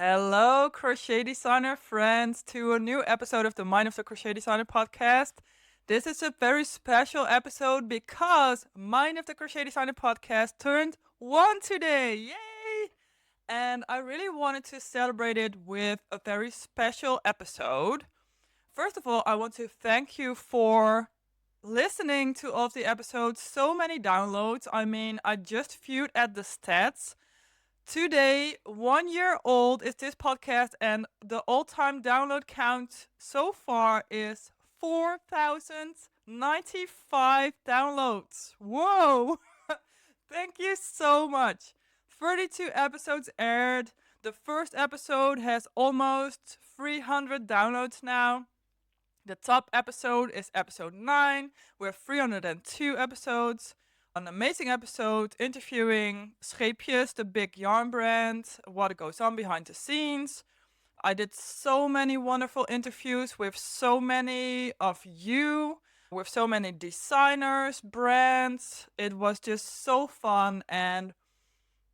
Hello, crochet designer friends, to a new episode of the Mind of the Crochet Designer podcast. This is a very special episode because Mind of the Crochet Designer podcast turned one today. Yay! And I really wanted to celebrate it with a very special episode. First of all, I want to thank you for listening to all of the episodes. So many downloads. I mean, I just viewed at the stats. Today, 1 year old is this podcast, and the all time download count so far is 4,095 downloads. Whoa! Thank you so much. 32 episodes aired. The first episode has almost 300 downloads now. The top episode is episode 9. We have 302 episodes. An amazing episode interviewing Scheepjes, the big yarn brand, what goes on behind the scenes. I did so many wonderful interviews with so many of you, with so many designers, brands. It was just so fun, and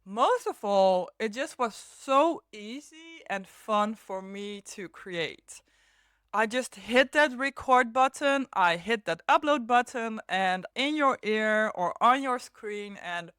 most of all, it just was so easy and fun for me to create. I just hit that record button, I hit that upload button, and in your ear or on your screen, and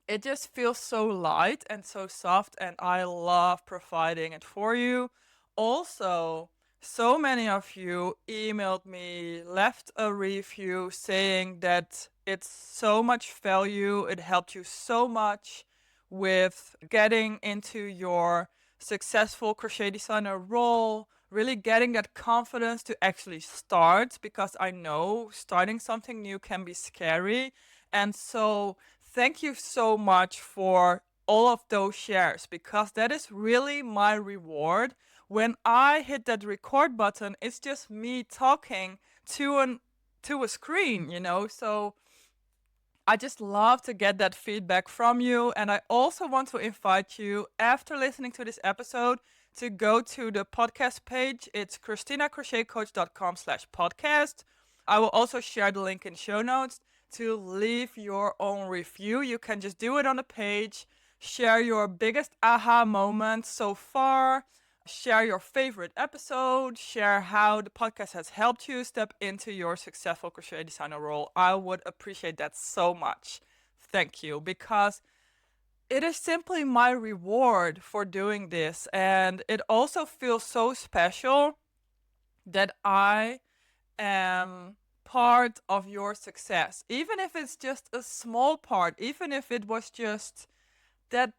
it just feels so light and so soft, and I love providing it for you. Also, so many of you emailed me, left a review saying that it's so much value, it helped you so much with getting into your successful crochet designer role, really getting that confidence to actually start, because I know starting something new can be scary. And so, thank you so much for all of those shares, because that is really my reward. When I hit that record button, it's just me talking to a screen. So I just love to get that feedback from you. And I also want to invite you, after listening to this episode, to go to the podcast page. It's christinacrochetcoach.com/podcast. I will also share the link in show notes to leave your own review. You can just do it on the page, share your biggest aha moment so far, share your favorite episode, share how the podcast has helped you step into your successful crochet designer role. I would appreciate that so much. Thank you, because it is simply my reward for doing this. And it also feels so special that I am part of your success. Even if it's just a small part, even if it was just that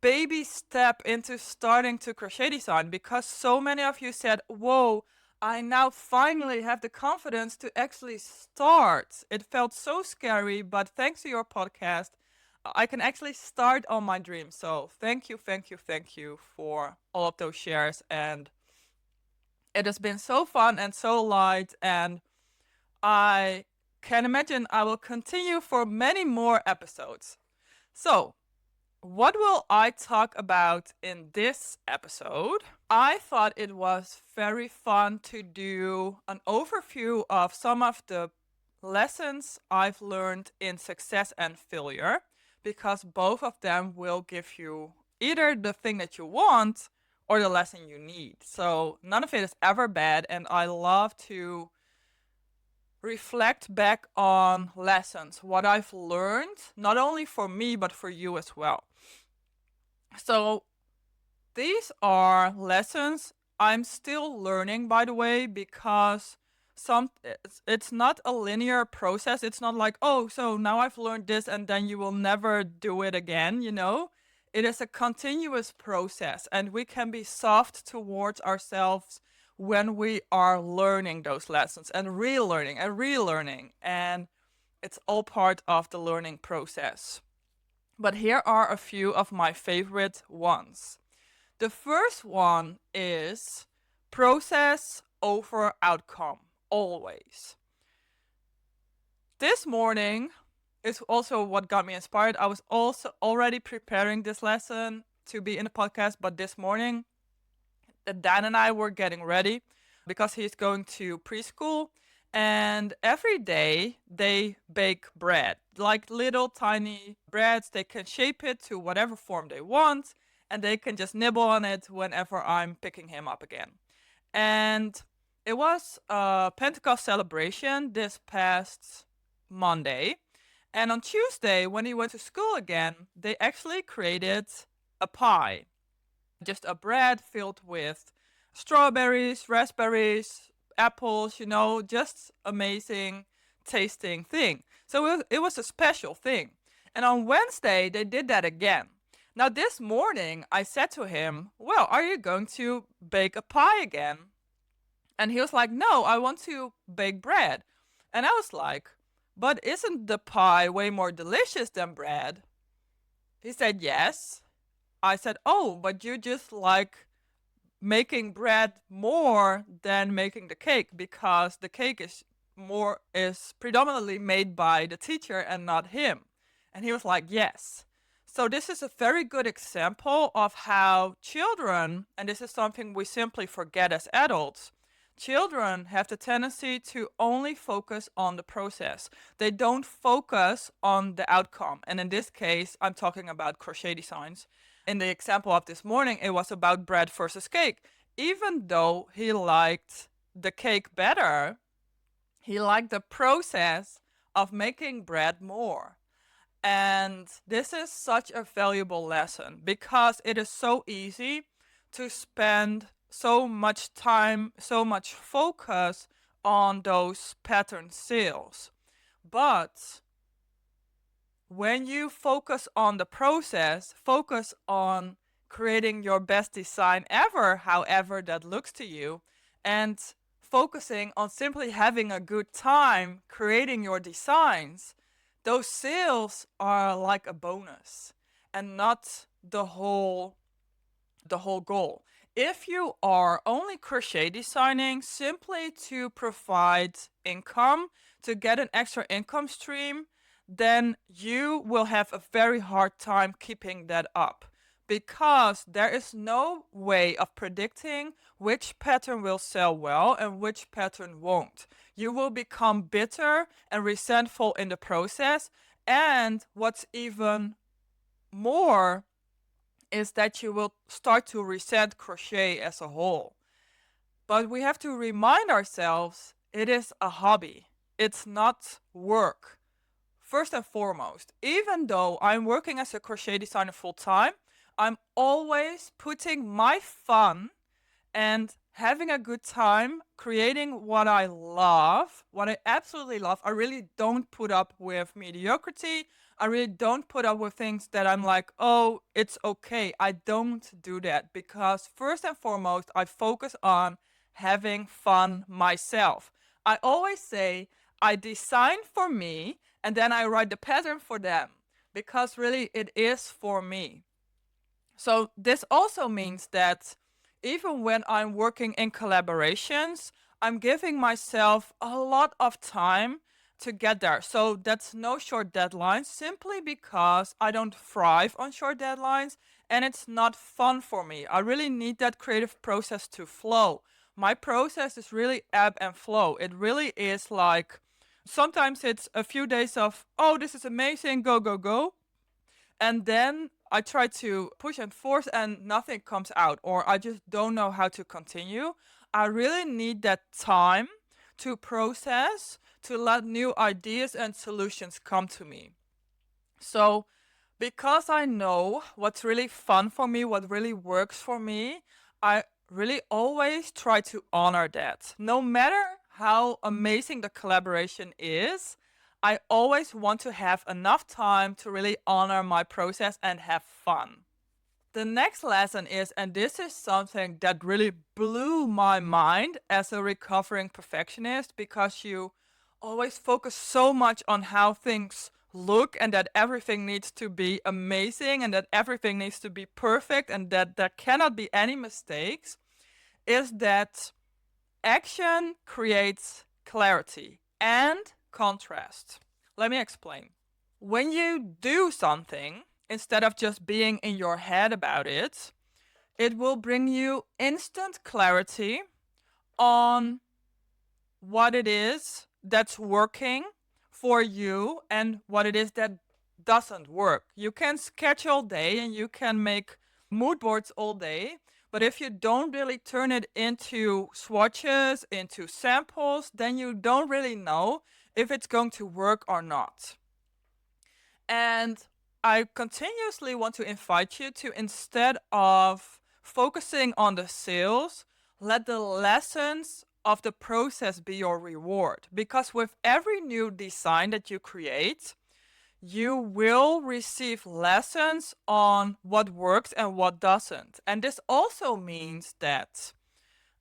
baby step into starting to crochet design, because so many of you said, whoa, I now finally have the confidence to actually start. It felt so scary, but thanks to your podcast, I can actually start on my dream. So thank you, thank you, thank you for all of those shares. And it has been so fun and so light, and I can imagine I will continue for many more episodes. So, what will I talk about in this episode? I thought it was very fun to do an overview of some of the lessons I've learned in success and failure, because both of them will give you either the thing that you want or the lesson you need. So none of it is ever bad, and I love to reflect back on lessons, what I've learned, not only for me, but for you as well. So these are lessons I'm still learning, by the way, because it's not a linear process. It's not like, oh, so now I've learned this and then you will never do it again. It is a continuous process, and we can be soft towards ourselves when we are learning those lessons and relearning and relearning. And it's all part of the learning process. But here are a few of my favorite ones. The first one is process over outcome, always. This morning is also what got me inspired. I was also already preparing this lesson to be in the podcast, but this morning, Dan and I were getting ready because he's going to preschool. And every day they bake bread, like little tiny breads. They can shape it to whatever form they want. and they can just nibble on it whenever I'm picking him up again. And it was a Pentecost celebration this past Monday. And on Tuesday, when he went to school again, they actually created a pie. Just a bread filled with strawberries, raspberries, apples, just amazing tasting thing. So it was a special thing. And on Wednesday, they did that again. Now, this morning, I said to him, well, are you going to bake a pie again? And he was like, no, I want to bake bread. And I was like, but isn't the pie way more delicious than bread? He said, yes. I said, oh, but you just like making bread more than making the cake because the cake is predominantly made by the teacher and not him. And he was like, yes. So this is a very good example of how children, and this is something we simply forget as adults, children have the tendency to only focus on the process. They don't focus on the outcome. And in this case, I'm talking about crochet designs. In the example of this morning, it was about bread versus cake. Even though he liked the cake better, he liked the process of making bread more. And this is such a valuable lesson because it is so easy to spend so much time, so much focus on those pattern sales. But when you focus on the process, focus on creating your best design ever, however that looks to you, and focusing on simply having a good time creating your designs, those sales are like a bonus and not the whole goal. If you are only crochet designing simply to provide income, to get an extra income stream, then you will have a very hard time keeping that up because there is no way of predicting which pattern will sell well and which pattern won't. You will become bitter and resentful in the process, and what's even more is that you will start to resent crochet as a whole. But we have to remind ourselves it is a hobby. It's not work. First and foremost, even though I'm working as a crochet designer full time, I'm always putting my fun and having a good time creating what I love, what I absolutely love. I really don't put up with mediocrity. I really don't put up with things that I'm like, oh, it's okay. I don't do that because first and foremost, I focus on having fun myself. I always say I design for me and then I write the pattern for them because really it is for me. So this also means that even when I'm working in collaborations, I'm giving myself a lot of time to get there. So that's no short deadlines simply because I don't thrive on short deadlines and it's not fun for me. I really need that creative process to flow. My process is really ebb and flow. It really is like sometimes it's a few days of, oh, this is amazing, go, go, go. And then I try to push and force and nothing comes out, or I just don't know how to continue. I really need that time to process, to let new ideas and solutions come to me. So, because I know what's really fun for me, what really works for me, I really always try to honor that. No matter how amazing the collaboration is, I always want to have enough time to really honor my process and have fun. The next lesson is, and this is something that really blew my mind as a recovering perfectionist, because you always focus so much on how things look and that everything needs to be amazing and that everything needs to be perfect and that there cannot be any mistakes, is that action creates clarity and contrast. Let me explain. When you do something, instead of just being in your head about it, it will bring you instant clarity on what it is that's working for you and what it is that doesn't work. You can sketch all day and you can make mood boards all day, but if you don't really turn it into swatches, into samples, then you don't really know if it's going to work or not. And I continuously want to invite you to, instead of focusing on the sales, let the lessons of the process be your reward. Because with every new design that you create, you will receive lessons on what works and what doesn't. And this also means that,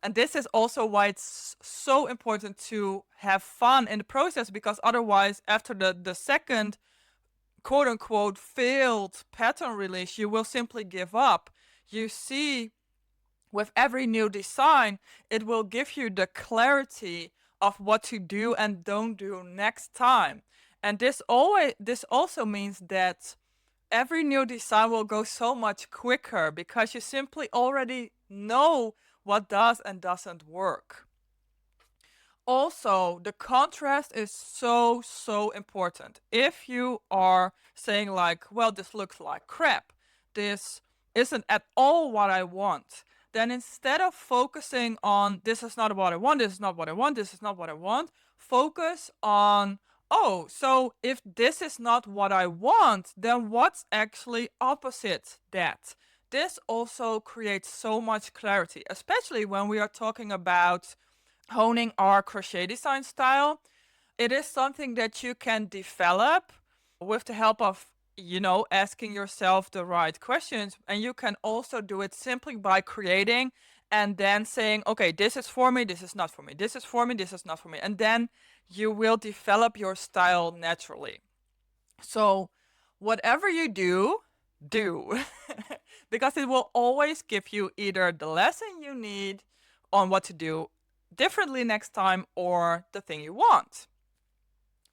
and this is also why it's so important to have fun in the process, because otherwise, after the second quote unquote failed pattern release, you will simply give up. You see, with every new design, it will give you the clarity of what to do and don't do next time. And this also means that every new design will go so much quicker because you simply already know what does and doesn't work. Also, the contrast is so important. If you are saying like, well, this looks like crap, this isn't at all what I want, then instead of focusing on this is not what I want, this is not what I want, this is not what I want, focus on, oh, so if this is not what I want, then what's actually opposite that? This also creates so much clarity, especially when we are talking about honing our crochet design style. It is something that you can develop with the help of, asking yourself the right questions. And you can also do it simply by creating and then saying, okay, this is for me, this is not for me, this is for me, this is not for me. And then you will develop your style naturally. So whatever you do, do. Because it will always give you either the lesson you need on what to do differently next time or the thing you want.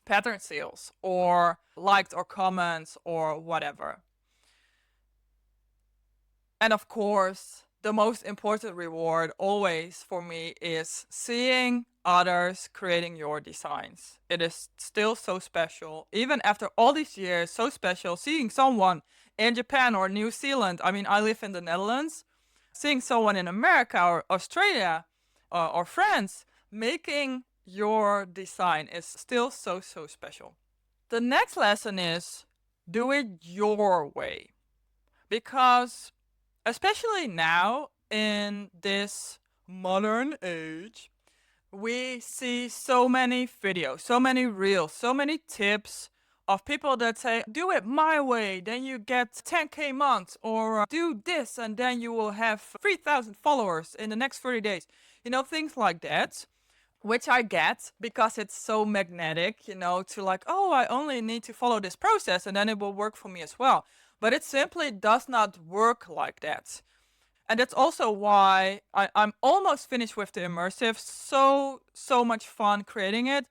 Pattern sales or liked or comments or whatever. And of course, the most important reward always for me is seeing others creating your designs. It is still so special. Even after all these years, so special seeing someone in Japan or New Zealand. I mean, I live in the Netherlands. Seeing someone in America or Australia or France making your design is still so special. The next lesson is do it your way. Because especially now in this modern age, we see so many videos, so many reels, so many tips of people that say, do it my way, then you get 10K months, or do this and then you will have 3,000 followers in the next 30 days. Things like that, which I get because it's so magnetic, to like, oh, I only need to follow this process and then it will work for me as well. But it simply does not work like that. And that's also why I'm almost finished with the immersive. So much fun creating it.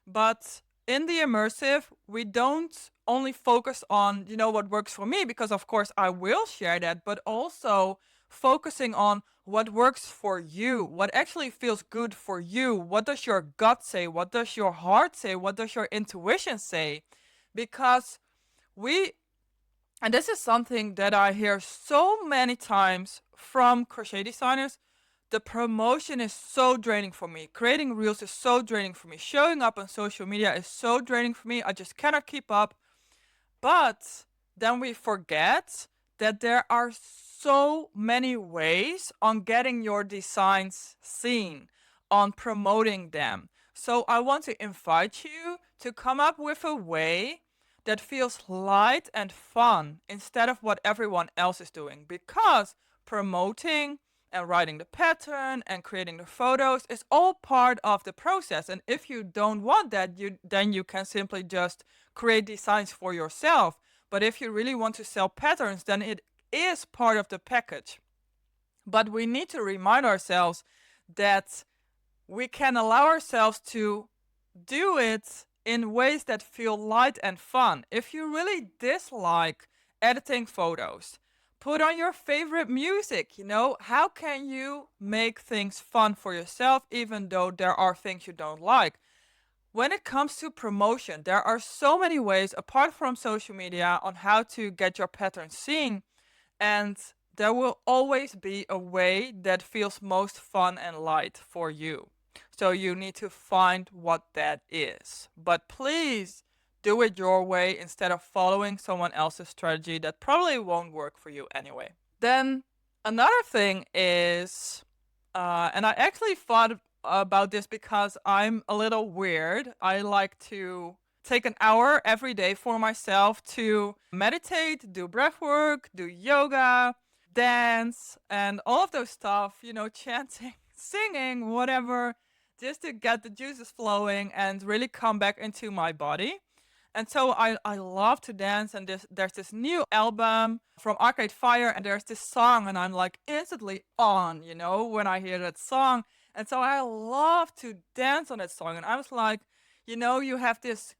But in the immersive, we don't only focus on, what works for me, because of course I will share that, but also focusing on what works for you, what actually feels good for you. What does your gut say? What does your heart say? What does your intuition say? Because and this is something that I hear so many times from crochet designers, the promotion is so draining for me. Creating reels is so draining for me. Showing up on social media is so draining for me. I just cannot keep up. But then we forget that there are so many ways on getting your designs seen, on promoting them. So I want to invite you to come up with a way that feels light and fun instead of what everyone else is doing. Because promoting and writing the pattern and creating the photos is all part of the process. And if you don't want that, then you can simply just create designs for yourself. But if you really want to sell patterns, then it is part of the package. But we need to remind ourselves that we can allow ourselves to do it in ways that feel light and fun. If you really dislike editing photos, put on your favorite music. How can you make things fun for yourself even though there are things you don't like? When it comes to promotion, there are so many ways apart from social media on how to get your pattern seen. And there will always be a way that feels most fun and light for you. So you need to find what that is. But please do it your way instead of following someone else's strategy that probably won't work for you anyway. Then another thing is, and I actually thought about this because I'm a little weird. I like to take an hour every day for myself to meditate, do breath work, do yoga, dance, and all of those stuff, chanting, singing, whatever, just to get the juices flowing and really come back into my body. And so I love to dance, and there's this new album from Arcade Fire, and there's this song, and I'm like instantly on, when I hear that song. And so I love to dance on that song. And I was like, you have this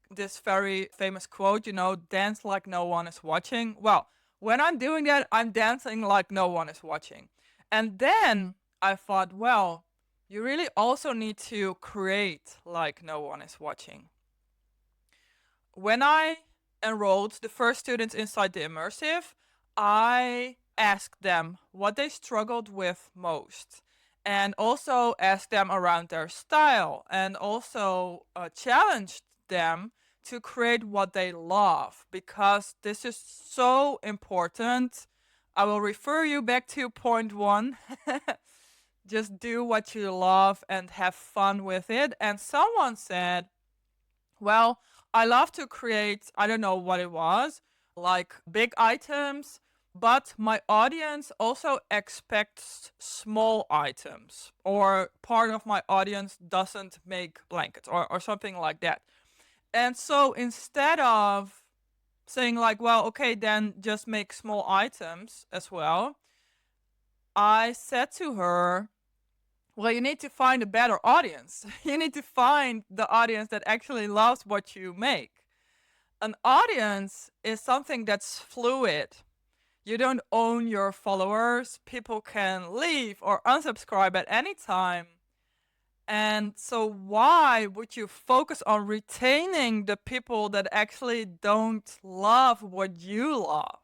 very famous quote, dance like no one is watching. Well, when I'm doing that, I'm dancing like no one is watching. And then I thought, well, you really also need to create like no one is watching. When I enrolled the first students inside the immersive, I asked them what they struggled with most, and also asked them around their style, and also challenged them to create what they love, because this is so important. I will refer you back to point one. Just do what you love and have fun with it. And someone said, well, I love to create, I don't know what it was, like big items, but my audience also expects small items, or part of my audience doesn't make blankets, or something like that. And so instead of saying, like, well, okay, then just make small items as well, I said to her, well, you need to find a better audience. You need to find the audience that actually loves what you make. An audience is something that's fluid. You don't own your followers. People can leave or unsubscribe at any time. And so why would you focus on retaining the people that actually don't love what you love?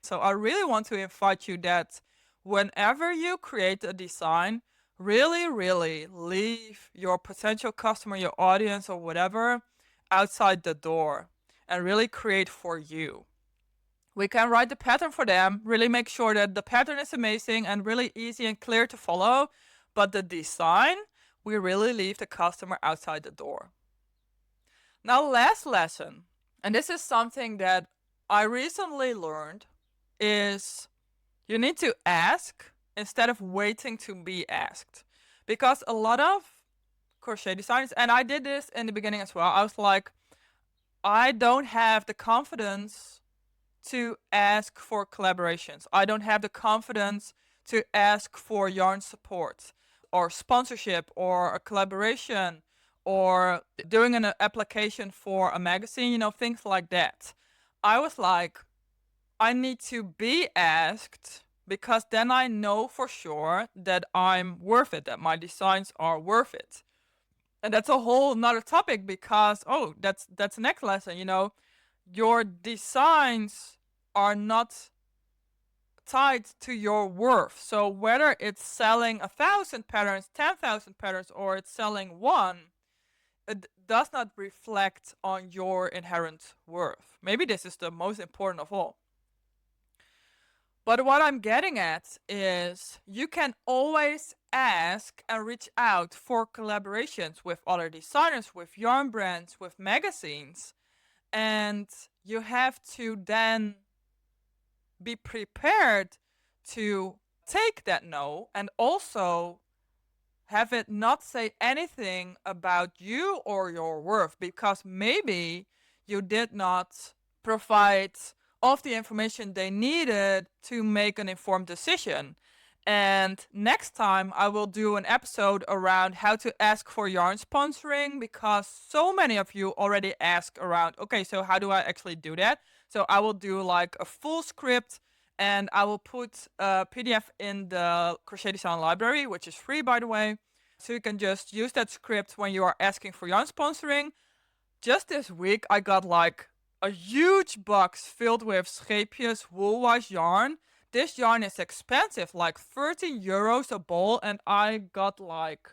So I really want to invite you that whenever you create a design, really, really leave your potential customer, your audience, or whatever outside the door and really create for you. We can write the pattern for them, really make sure that the pattern is amazing and really easy and clear to follow, but the design, we really leave the customer outside the door. Now, last lesson, and this is something that I recently learned, is you need to ask instead of waiting to be asked. Because a lot of crochet designers, and I did this in the beginning as well, I was like, I don't have the confidence to ask for collaborations. I don't have the confidence to ask for yarn support or sponsorship or a collaboration or doing an application for a magazine, things like that. I was like, I need to be asked, because then I know for sure that I'm worth it, that my designs are worth it. And that's a whole nother topic, because that's the next lesson. Your designs are not tied to your worth. So whether it's selling 1,000 patterns, 10,000 patterns, or it's selling one, it does not reflect on your inherent worth. Maybe this is the most important of all. But what I'm getting at is you can always ask and reach out for collaborations with other designers, with yarn brands, with magazines. And you have to then be prepared to take that no, and also have it not say anything about you or your worth, because maybe you did not provide all of the information they needed to make an informed decision. And next time I will do an episode around how to ask for yarn sponsoring, because so many of you already ask around, okay, so how do I actually do that? So I will do like a full script, and I will put a PDF in the Crochet Design Library, which is free, by the way. So you can just use that script when you are asking for yarn sponsoring. Just this week, I got like a huge box filled with Scheepjes wool wash yarn this yarn is expensive, like 30 euros a ball, and I got like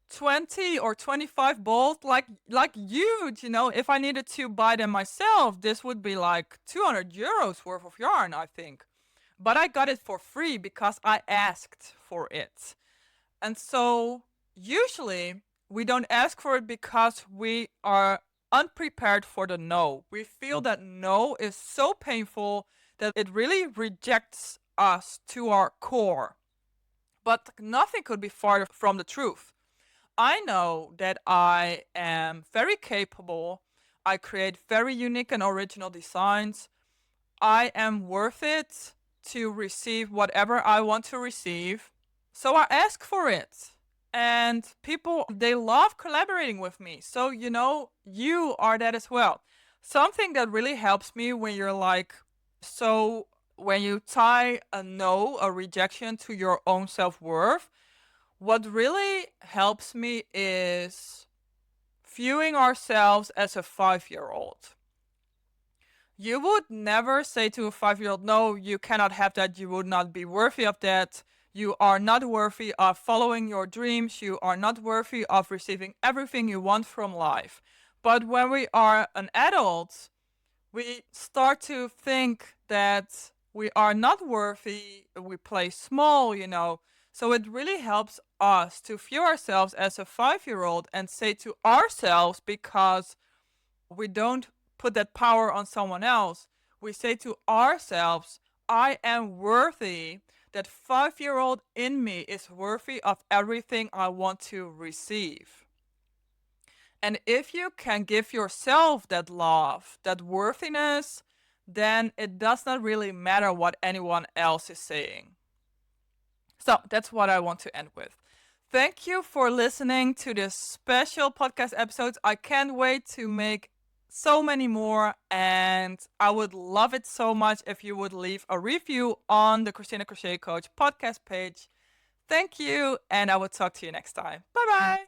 20 or 25 balls, like huge, you know. If I needed to buy them myself, this would be like 200 euros worth of yarn, I think. But I got it for free because I asked for it. And so usually we don't ask for it because we are unprepared for the no. We feel that no is so painful that it really rejects us to our core. But nothing could be farther from the truth. I know that I am very capable. I create very unique and original designs. I am worth it to receive whatever I want to receive. So I ask for it. And people, they love collaborating with me. So, you know, you are that as well. Something that really helps me when you're like, so when you tie a no, a rejection to your own self worth, what really helps me is viewing ourselves as a 5-year-old. You would never say to a 5-year-old, no, you cannot have that. You would not be worthy of that. You are not worthy of following your dreams. You are not worthy of receiving everything you want from life. But when we are an adult, we start to think that we are not worthy. We play small, you know. So it really helps us to view ourselves as a 5-year-old and say to ourselves, because we don't put that power on someone else. We say to ourselves, I am worthy. That 5-year-old in me is worthy of everything I want to receive. And if you can give yourself that love, that worthiness, then it does not really matter what anyone else is saying. So that's what I want to end with. Thank you for listening to this special podcast episodes. I can't wait to make so many more, and I would love it so much if you would leave a review on the Christina Crochet Coach podcast page. Thank you, and I will talk to you next time. Bye bye.